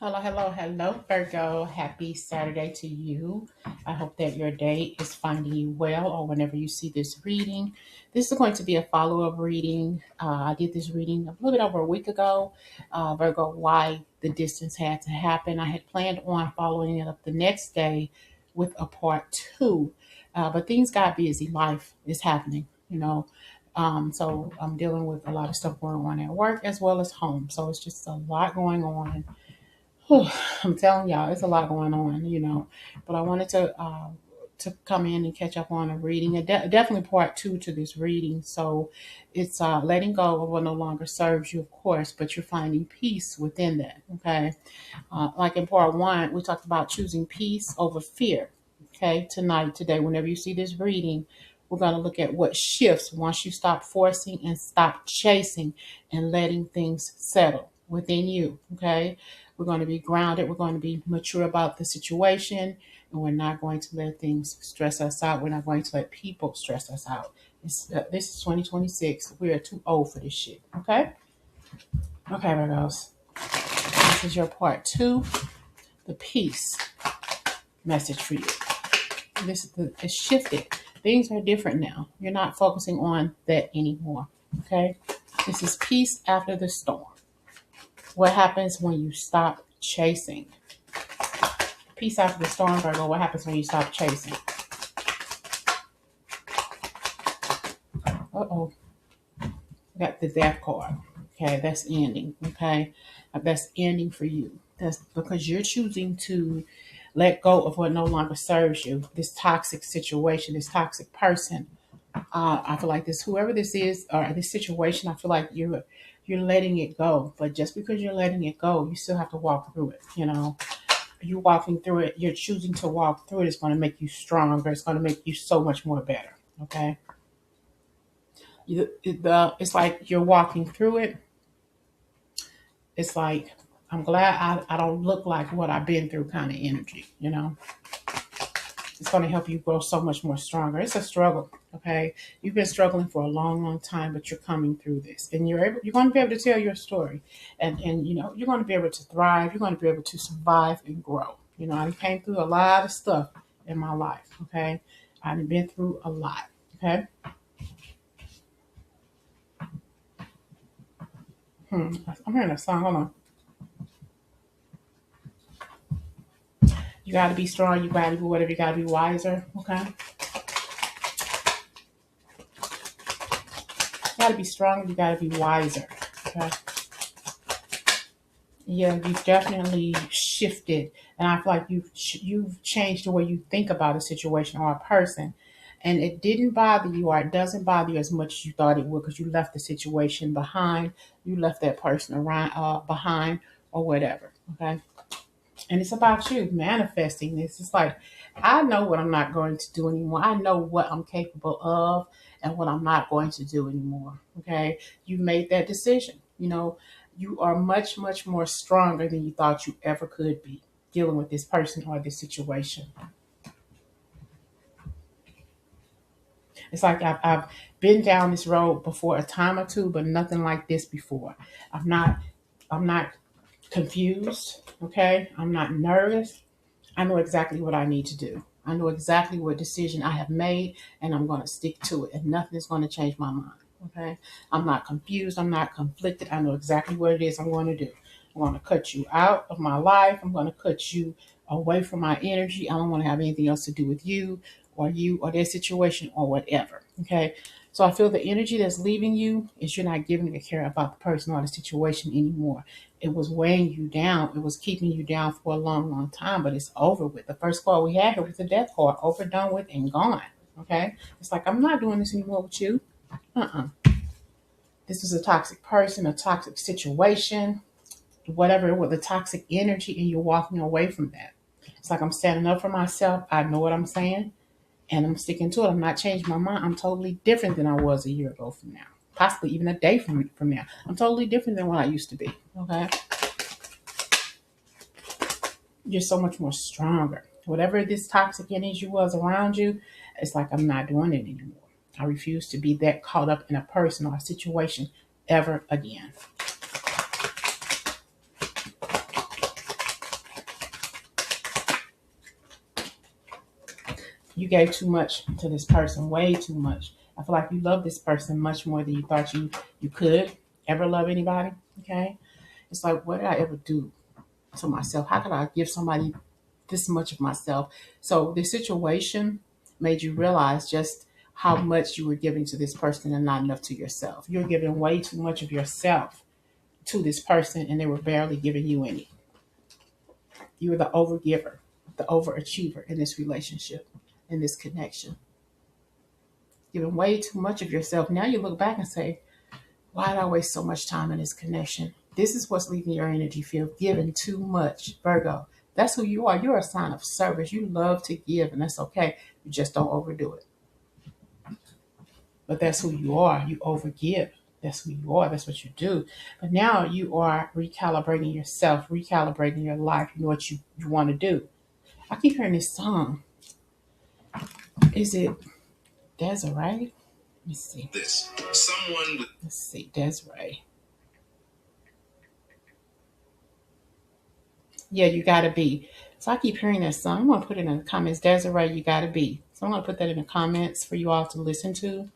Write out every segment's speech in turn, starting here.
Hello, hello, hello, Virgo. Happy Saturday to you. I hope that your day is finding you well or whenever you see this reading. This is going to be a follow up reading. I did this reading a little bit over a week ago. Virgo, why the distance had to happen. I had planned on following it up the next day with a part two, but things got busy. Life is happening, so I'm dealing with a lot of stuff going on at work as well as home. So it's just a lot going on. Whew, I'm telling y'all, it's a lot going on. But I wanted to come in and catch up on a reading, and definitely part two to this reading. So it's letting go of what no longer serves you, of course, but you're finding peace within that. Okay, like in part one, we talked about choosing peace over fear. Okay, today, whenever you see this reading, we're going to look at what shifts once you stop forcing and stop chasing and letting things settle within you. Okay, we're going to be grounded. We're going to be mature about the situation, and we're not going to let things stress us out. We're not going to let people stress us out. This is 2026. We are too old for this shit. Okay? Okay, Virgos. This is your part two, the peace message for you. It's shifted. Things are different now. You're not focusing on that anymore. Okay? This is peace after the storm. What happens when you stop chasing? Peace after the storm, Virgo. What happens when you stop chasing? Uh-oh. Got the death card. Okay, that's ending. Okay, that's ending for you. That's because you're choosing to let go of what no longer serves you. This toxic situation, this toxic person. I feel like whoever this is, or this situation, I feel like you're letting it go. But just because you're letting it go, you still have to walk through it. You walking through it, you're choosing to walk through it. It's going to make you stronger. It's going to make you so much more better. Okay. It's like you're walking through it. It's like, I'm glad I don't look like what I've been through kind of energy. It's going to help you grow so much more stronger. It's a struggle. Okay. You've been struggling for a long, long time, but you're coming through this, and you're going to be able to tell your story, and you're going to be able to thrive. You're going to be able to survive and grow. I came through a lot of stuff in my life. Okay. I've been through a lot. Okay. I'm hearing a song. Hold on. You got to be strong. You got to be whatever. You got to be wiser. Okay. You got to be strong. You got to be wiser. Okay. Yeah, you've definitely shifted, and I feel like you've changed the way you think about a situation or a person, and it didn't bother you, or it doesn't bother you as much as you thought it would, because you left the situation behind, you left that person around behind, or whatever. Okay, and it's about you manifesting this. It's like, I know what I'm not going to do anymore. I know what I'm capable of and what I'm not going to do anymore. Okay. You made that decision. You are much, much more stronger than you thought you ever could be dealing with this person or this situation. It's like I've been down this road before a time or two, but nothing like this before. I'm not confused. Okay. I'm not nervous. I know exactly what I need to do. I know exactly what decision I have made, and I'm going to stick to it, and nothing is going to change my mind. Okay. I'm not confused. I'm not conflicted. I know exactly what it is I'm going to do. I'm going to cut you out of my life. I'm going to cut you away from my energy. I don't want to have anything else to do with you or their situation or whatever. Okay. So I feel the energy that's leaving you is you're not giving a care about the person or the situation anymore. It was weighing you down. It was keeping you down for a long, long time, but it's over with. The first card we had here was the death card, over, done with, and gone. Okay. It's like, I'm not doing this anymore with you. This is a toxic person, a toxic situation, whatever it was, the toxic energy, and you're walking away from that. It's like, I'm standing up for myself. I know what I'm saying, and I'm sticking to it. I'm not changing my mind. I'm totally different than I was a year ago from now, possibly even a day from now. I'm totally different than what I used to be. Okay. You're so much more stronger. Whatever this toxic energy was around you, it's like, I'm not doing it anymore. I refuse to be that caught up in a person or a situation ever again. You gave too much to this person, way too much. I feel like you love this person much more than you thought you could ever love anybody. Okay, it's like, what did I ever do to myself? How could I give somebody this much of myself? So the situation made you realize just how much you were giving to this person and not enough to yourself. You're giving way too much of yourself to this person, and they were barely giving you any. You were the overgiver, the overachiever in this relationship, in this connection. Giving way too much of yourself. Now you look back and say, why did I waste so much time in this connection? This is what's leaving your energy field, giving too much. Virgo, that's who you are. You're a sign of service. You love to give, and that's okay. You just don't overdo it. But that's who you are. You overgive. That's who you are. That's what you do. But now you are recalibrating yourself, recalibrating your life. You know what you want to do. I keep hearing this song. Is it Desiree? Let me see. Let's see, Desiree. Yeah, you gotta be. So I keep hearing that song. I'm gonna put it in the comments. Desiree, you gotta be. So I'm gonna put that in the comments for you all to listen to.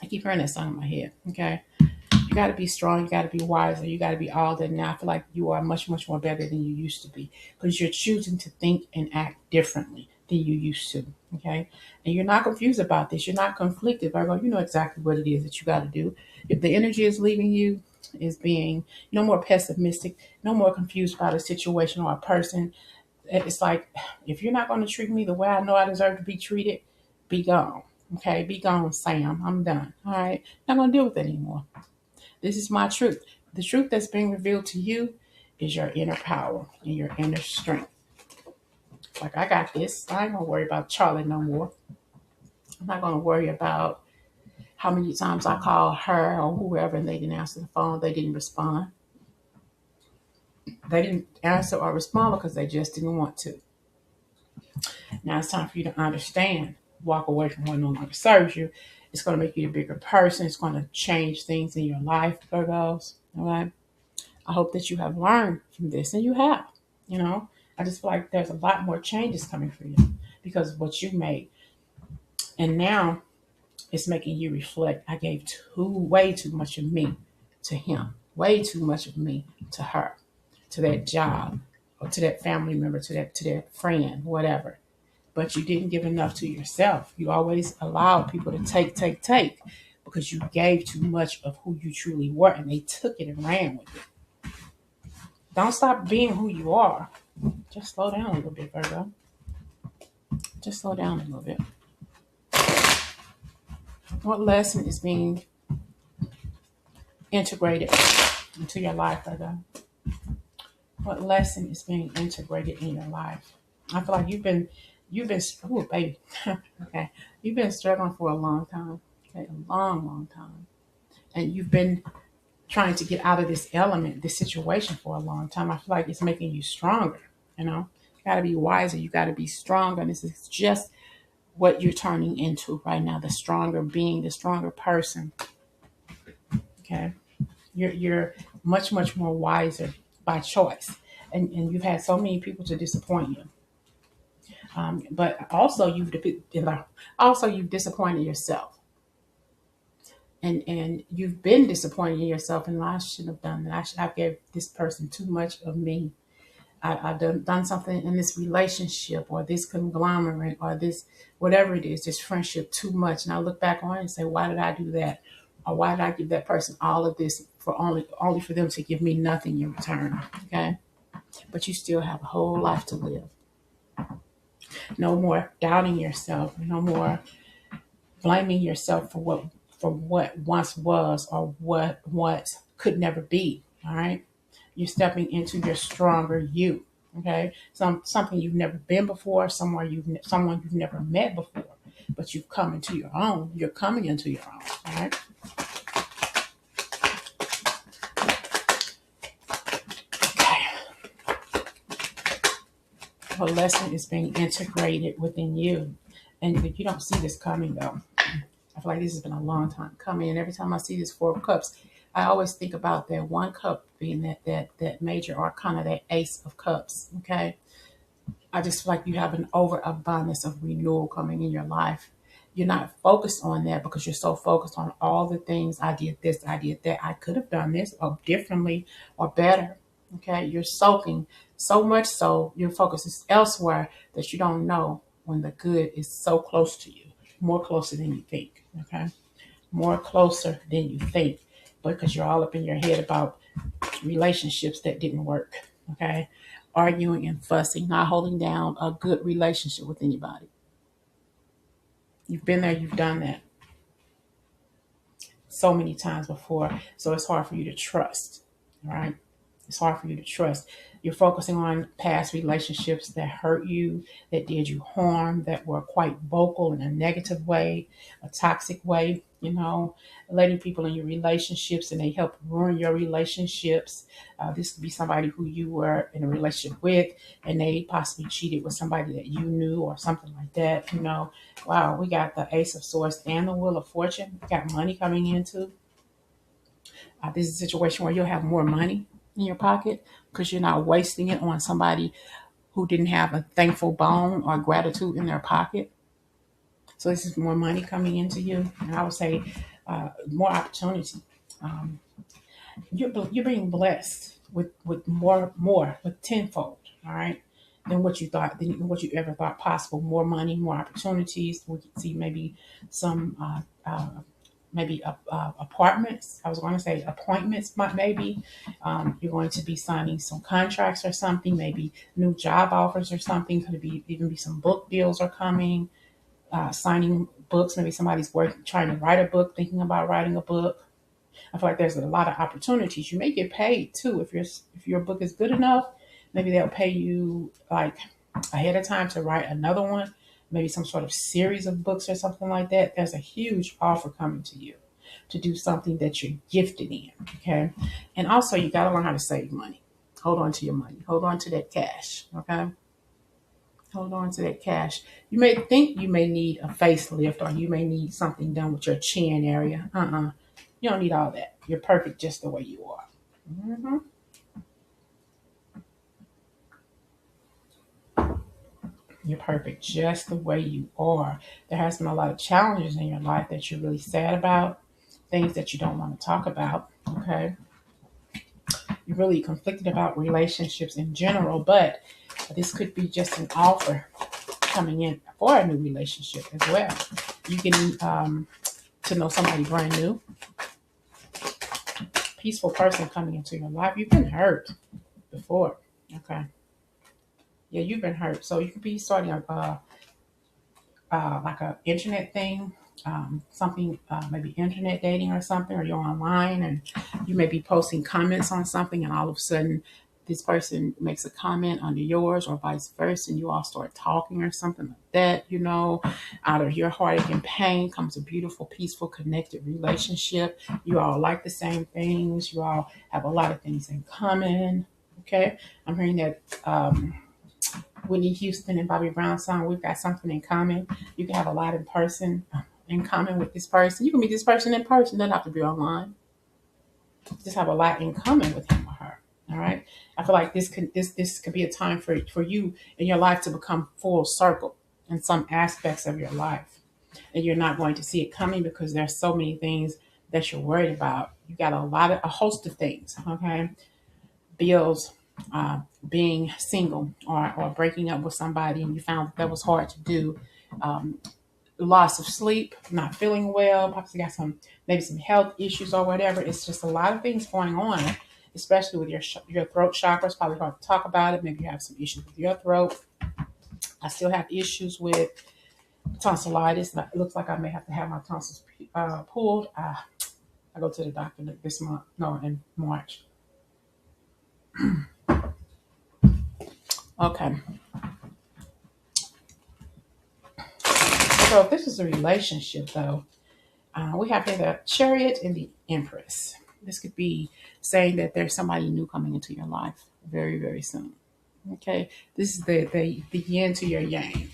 I keep hearing that song in my head. Okay. You got to be strong. You got to be wiser. You got to be all that. Now I feel like you are much, much more better than you used to be because you're choosing to think and act differently than you used to. Okay. And you're not confused about this. You're not conflicted, Virgo. You know exactly what it is that you got to do. If the energy is leaving you, is being no more pessimistic, no more confused about a situation or a person. It's like, if you're not going to treat me the way I know I deserve to be treated, be gone. Okay. Be gone, Sam. I'm done. All right. Not going to deal with it anymore. This is my truth. The truth that's being revealed to you is your inner power and your inner strength. Like, I got this. I ain't going to worry about Charlie no more. I'm not going to worry about how many times I called her or whoever and they didn't answer the phone. They didn't respond. They didn't answer or respond because they just didn't want to. Now it's time for you to understand. Walk away from what no longer serves you. It's going to make you a bigger person. It's going to change things in your life, Virgos. All right. I hope that you have learned from this, and you have. You know, I just feel like there's a lot more changes coming for you because of what you made. And now it's making you reflect. I gave way too much of me to him, way too much of me to her, to that job, or to that family member, to that friend, whatever. But you didn't give enough to yourself. You always allowed people to take because you gave too much of who you truly were, and they took it and ran with it. Don't stop being who you are. Just slow down a little bit, Virgo. Just slow down a little bit. What lesson is being integrated into your life, Virgo? What lesson is being integrated in your life? I feel like you've been, oh baby, okay, you've been struggling for a long time, okay, a long, long time, and you've been trying to get out of this element, this situation for a long time. I feel like it's making you stronger. You know, you got to be wiser. You got to be stronger. And this is just what you're turning into right now. The stronger being, the stronger person. Okay. You're much, much more wiser by choice. And you've had so many people to disappoint you. But also you've disappointed yourself. And you've been disappointed in yourself, and I shouldn't have done that. I gave this person too much of me. I've done something in this relationship or this conglomerate or this, whatever it is, this friendship too much. And I look back on it and say, why did I do that? Or why did I give that person all of this for only for them to give me nothing in return? Okay. But you still have a whole life to live. No more doubting yourself. No more blaming yourself for what once was or what could never be. All right. You're stepping into your stronger you. Okay. Something you've never been before, someone you've never met before, but you've come into your own. You're coming into your own. All right. Okay. A lesson is being integrated within you. And you don't see this coming though. I feel like this has been a long time coming. And every time I see this Four of Cups, I always think about that one cup being that major arcana, that Ace of Cups. Okay. I just feel like you have an overabundance of renewal coming in your life. You're not focused on that because you're so focused on all the things. I did this, I did that. I could have done this or differently or better. Okay. You're soaking so much so your focus is elsewhere that you don't know when the good is so close to you, more closer than you think. Okay. More closer than you think because you're all up in your head about relationships that didn't work. Okay. Arguing and fussing, not holding down a good relationship with anybody. You've been there, you've done that so many times before. So it's hard for you to trust. All right. It's hard for you to trust. You're focusing on past relationships that hurt you, that did you harm, that were quite vocal in a negative way, a toxic way, letting people in your relationships and they help ruin your relationships. This could be somebody who you were in a relationship with and they possibly cheated with somebody that you knew or something like that. Wow, we got the Ace of Swords and the Wheel of Fortune. We got money coming into. This is a situation where you'll have more money in your pocket because you're not wasting it on somebody who didn't have a thankful bone or gratitude in their pocket. So this is more money coming into you. And I would say more opportunity. Um, you're being blessed with more, with tenfold, all right, than what you thought, than what you ever thought possible. More money, more opportunities. We can see maybe some apartments. I was going to say appointments, maybe. You're going to be signing some contracts or something, maybe new job offers or something. Could be even be some book deals are coming, signing books. Maybe somebody's trying to write a book, thinking about writing a book. I feel like there's a lot of opportunities. You may get paid too if your book is good enough. Maybe they'll pay you like ahead of time to write another one, maybe some sort of series of books or something like that. There's a huge offer coming to you to do something that you're gifted in. Okay. And also you got to learn how to save money. Hold on to your money. Hold on to that cash. Okay. Hold on to that cash. You may think you may need a facelift or you may need something done with your chin area. You don't need all that. You're perfect just the way you are. Mm-hmm. You're perfect just the way you are. There has been a lot of challenges in your life that you're really sad about, things that you don't want to talk about. Okay. You're really conflicted about relationships in general, but this could be just an offer coming in for a new relationship as well. You can to know somebody brand new, peaceful person coming into your life. You've been hurt before. Okay. Yeah, you've been hurt. So you could be starting like a internet thing, something, maybe internet dating or something, or you're online and you may be posting comments on something and all of a sudden this person makes a comment under yours or vice versa and you all start talking or something like that. Out of your heartache and pain comes a beautiful, peaceful, connected relationship. You all like the same things. You all have a lot of things in common. Okay. I'm hearing that Whitney Houston and Bobby Brown's song, We've Got Something in Common. You can have a lot in common with this person. You can meet this person in person. Doesn't have to be online. Just have a lot in common with him or her. All right. I feel like this could be a time for you in your life to become full circle in some aspects of your life. And you're not going to see it coming because there's so many things that you're worried about. You got a host of things. Okay. Bills, being single or breaking up with somebody and you found that was hard to do, loss of sleep, not feeling well, possibly got maybe some health issues or whatever. It's just a lot of things going on, especially with your throat chakra. It's probably hard to talk about it. Maybe you have some issues with your throat. I still have issues with tonsillitis. It looks like I may have to have my tonsils pulled. I go to the doctor this month, no, in March. Okay. So if this is a relationship, though, we have here the Chariot and the Empress. This could be saying that there's somebody new coming into your life very, very soon. Okay. This is the yin to your yang.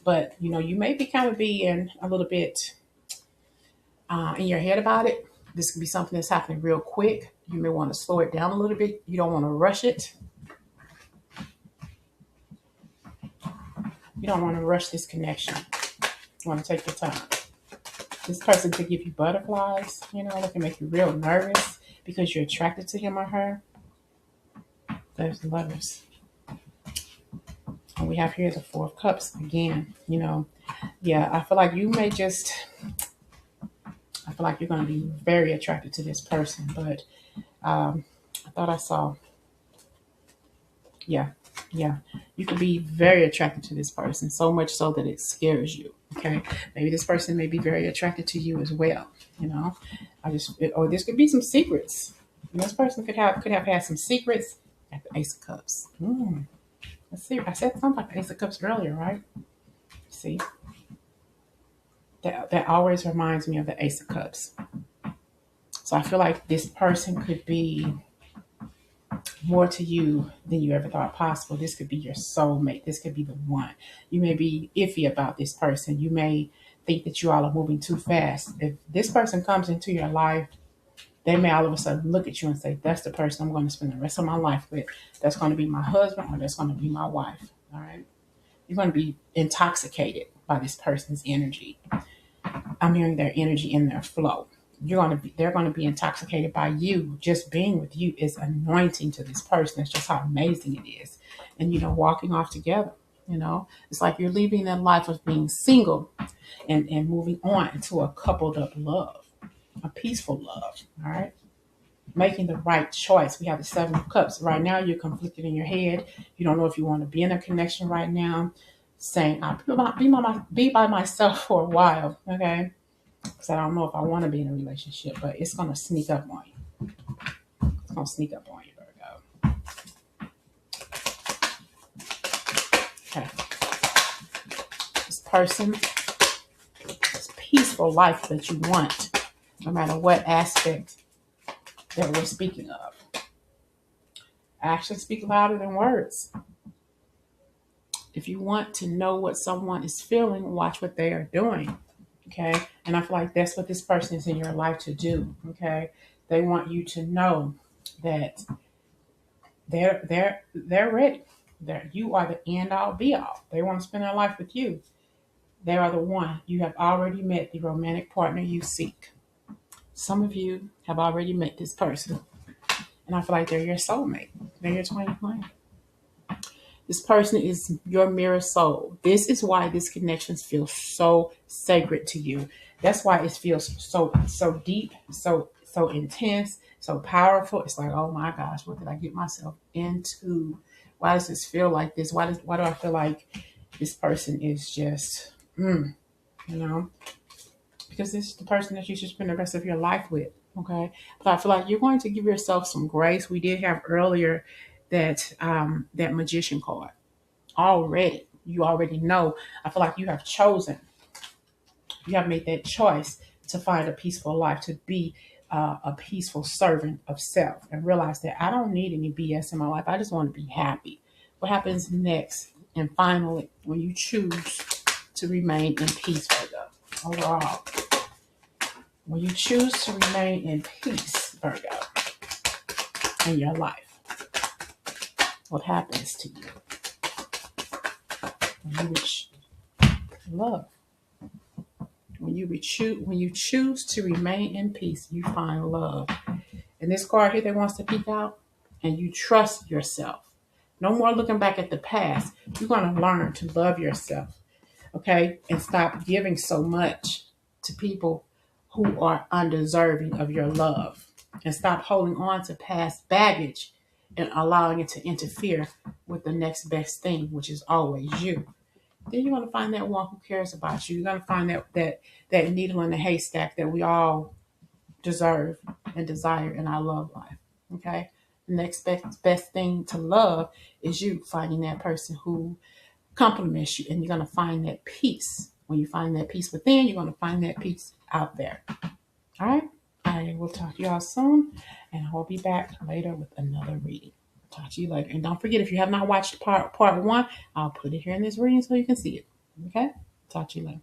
But, you may be kind of being a little bit in your head about it. This could be something that's happening real quick. You may want to slow it down a little bit. You don't want to rush it. You don't want to rush this connection. You want to take your time. This person could give you butterflies, you know, they can make you real nervous because you're attracted to him or her. There's the Lovers. And we have here the Four of Cups again, you know. Yeah, I feel like you may just, I feel like you're going to be very attracted to this person, but I thought I saw, yeah, yeah. You could be very attracted to this person, so much so that it scares you. Okay, maybe this person may be very attracted to you as well. You know, or this could be some secrets. And this person could have had some secrets at the Ace of Cups. Let's see. I said something about the Ace of Cups earlier, right? See, that always reminds me of the Ace of Cups. So I feel like this person could be more to you than you ever thought possible. This could be your soulmate. This could be the one. You may be iffy about this person. You may think that you all are moving too fast. If this person comes into your life, they may all of a sudden look at you and say, that's the person I'm going to spend the rest of my life with. That's going to be my husband, or that's going to be my wife. All right. You're going to be intoxicated by this person's energy. I'm hearing their energy in their flow. They're going to be intoxicated by you. Just being with you is anointing to this person. That's just how amazing it is. And, you know, walking off together, you know, it's like you're leaving that life of being single and moving on into a coupled up love, a peaceful love. All right. Making the right choice. We have the Seven of Cups. Right now, you're conflicted in your head. You don't know if you want to be in a connection right now. Saying, I'll be by myself for a while. Okay. Because I don't know if I want to be in a relationship, but it's going to sneak up on you. It's going to sneak up on you, Virgo. Okay. This person, this peaceful life that you want, no matter what aspect that we're speaking of. Actions speak louder than words. If you want to know what someone is feeling, watch what they are doing. Okay. And I feel like that's what this person is in your life to do. Okay. They want you to know that they're ready. You are the end all be all. They want to spend their life with you. They are the one. You have already met the romantic partner you seek. Some of you have already met this person. And I feel like they're your soulmate. They're your twin flame. This person is your mirror soul. This is why this connection feels so sacred to you. That's why it feels so deep, so intense, so powerful. It's like, oh my gosh, what did I get myself into? Why does this feel like this? Why do I feel like this person is just, you know? Because this is the person that you should spend the rest of your life with. Okay, but I feel like you're going to give yourself some grace. We did have earlier that Magician card already. You already know. I feel like you have chosen. You have made that choice to find a peaceful life, to be a peaceful servant of self, and realize that I don't need any BS in my life. I just want to be happy. What happens next? And finally, when you choose to remain in peace, Virgo, overall, when you choose to remain in peace, Virgo, in your life, what happens to you? When you reach love. When you choose to remain in peace, you find love. And this card here that wants to peek out, and you trust yourself. No more looking back at the past. You're going to learn to love yourself, okay? And stop giving so much to people who are undeserving of your love. And stop holding on to past baggage and allowing it to interfere with the next best thing, which is always you. Then you're going to find that one who cares about you. You're going to find that needle in the haystack that we all deserve and desire in our love life. Okay? The next best thing to love is you finding that person who compliments you, and you're going to find that peace. When you find that peace within, you're going to find that peace out there. All right? I will talk to y'all soon, and I will be back later with another reading. Talk to you later. And don't forget, if you have not watched part one, I'll put it here in this reading so you can see it. Okay? Talk to you later.